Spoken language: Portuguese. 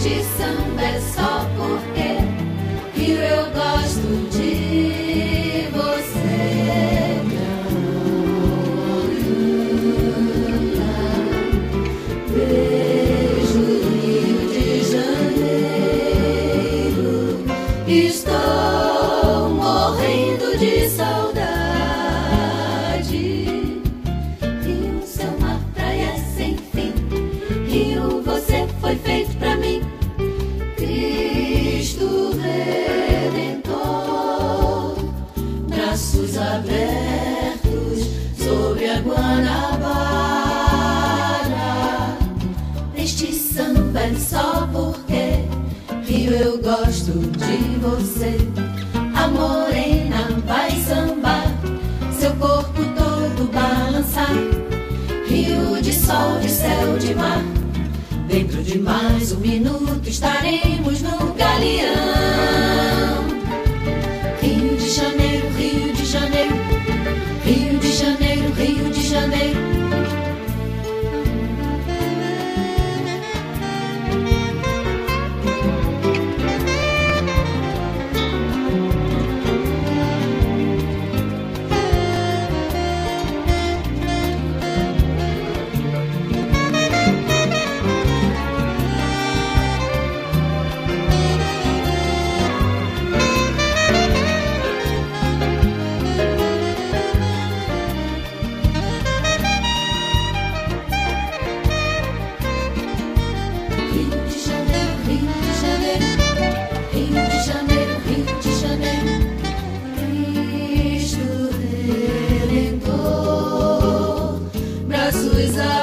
Este samba é só porque Rio, eu gosto de você. Vejo o Rio de Janeiro, estou morrendo de saudade. Rio, seu mar, praia sem fim. Rio, você foi feito pra mim. Cristo Redentor, braços abertos sobre a Guanabara. Este samba é só porque Rio, eu gosto de você. A morena vai sambar, seu corpo todo balançar. Rio de sol, de céu, de mar. Dentro de mais um minuto estaremos no galeão. Rio de Janeiro, Rio de Janeiro, Rio de Janeiro, Rio de Janeiro. Cristo Redentor, braços abertos